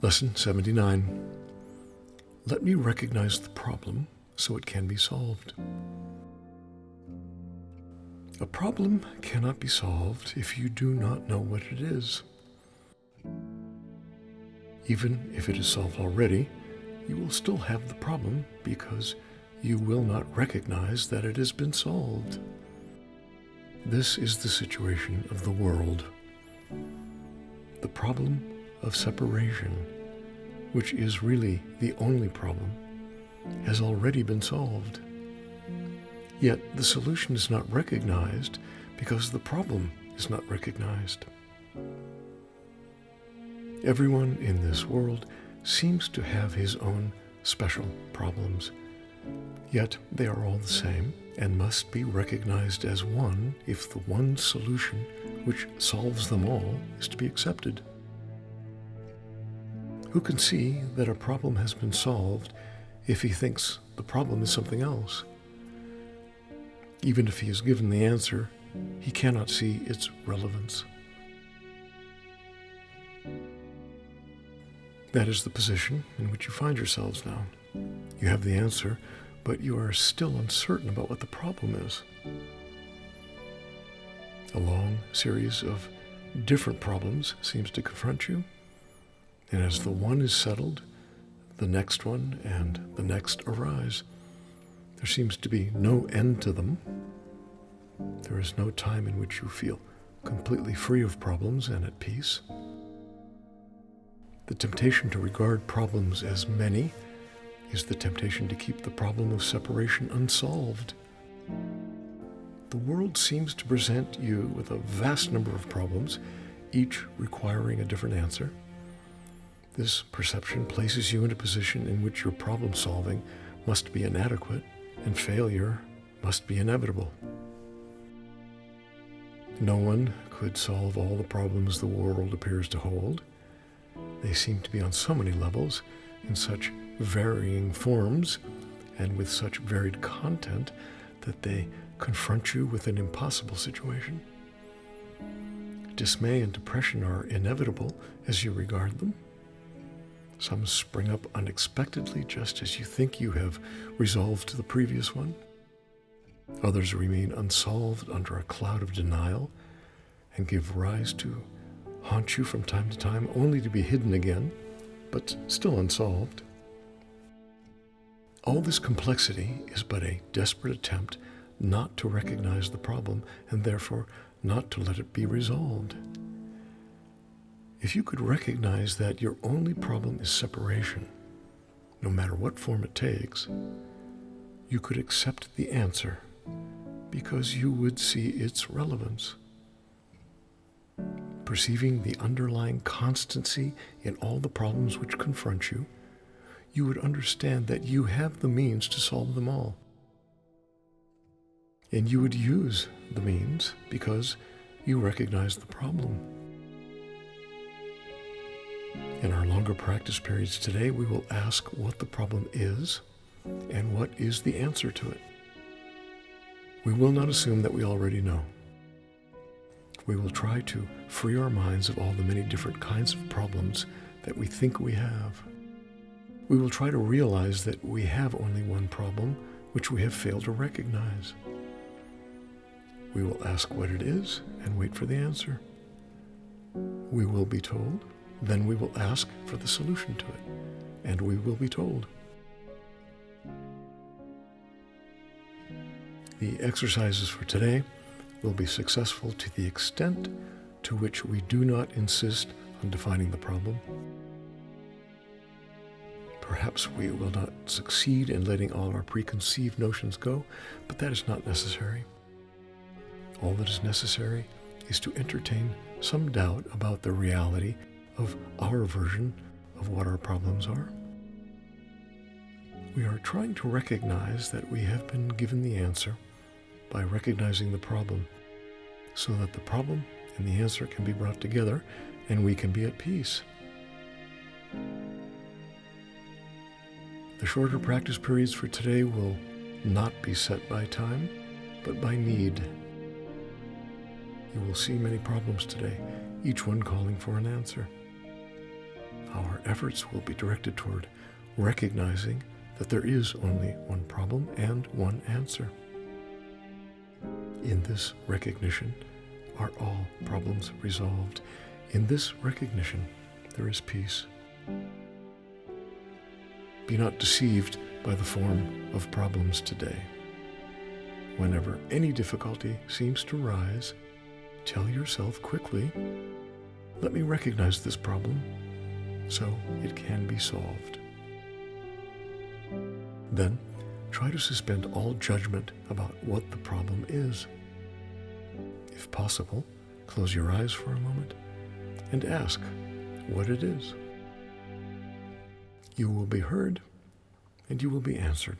Lesson 79. Let me recognize the problem so it can be solved. A problem cannot be solved if you do not know what it is. Even if it is solved already, you will still have the problem because you will not recognize that it has been solved. This is the situation of the world. The problem of separation, which is really the only problem, has already been solved. Yet the solution is not recognized because the problem is not recognized. Everyone in this world seems to have his own special problems, yet they are all the same and must be recognized as one if the one solution which solves them all is to be accepted. Who can see that a problem has been solved if he thinks the problem is something else? Even if he is given the answer, he cannot see its relevance. That is the position in which you find yourselves now. You have the answer, but you are still uncertain about what the problem is. A long series of different problems seems to confront you, and as the one is settled, the next one and the next arise. There seems to be no end to them. There is no time in which you feel completely free of problems and at peace. The temptation to regard problems as many is the temptation to keep the problem of separation unsolved. The world seems to present you with a vast number of problems, each requiring a different answer. This perception places you in a position in which your problem solving must be inadequate and failure must be inevitable. No one could solve all the problems the world appears to hold. They seem to be on so many levels, in such varying forms, and with such varied content that they confront you with an impossible situation. Dismay and depression are inevitable as you regard them. Some spring up unexpectedly just as you think you have resolved the previous one. Others remain unsolved under a cloud of denial and give rise to haunt you from time to time, only to be hidden again, but still unsolved. All this complexity is but a desperate attempt not to recognize the problem and therefore not to let it be resolved. If you could recognize that your only problem is separation, no matter what form it takes, you could accept the answer because you would see its relevance. Perceiving the underlying constancy in all the problems which confront you, you would understand that you have the means to solve them all. And you would use the means because you recognize the problem. In our longer practice periods today, we will ask what the problem is and what is the answer to it. We will not assume that we already know. We will try to free our minds of all the many different kinds of problems that we think we have. We will try to realize that we have only one problem, which we have failed to recognize. We will ask what it is and wait for the answer. We will be told, then we will ask for the solution to it, and we will be told. The exercises for today will be successful to the extent to which we do not insist on defining the problem. Perhaps we will not succeed in letting all our preconceived notions go, but that is not necessary. All that is necessary is to entertain some doubt about the reality of our version of what our problems are. We are trying to recognize that we have been given the answer by recognizing the problem, so that the problem and the answer can be brought together and we can be at peace. The shorter practice periods for today will not be set by time, but by need. You will see many problems today, each one calling for an answer. Our efforts will be directed toward recognizing that there is only one problem and one answer. In this recognition are all problems resolved. In this recognition, there is peace. Be not deceived by the form of problems today. Whenever any difficulty seems to rise, tell yourself quickly, let me recognize this problem so it can be solved. Then, try to suspend all judgment about what the problem is. If possible, close your eyes for a moment and ask what it is. You will be heard and you will be answered.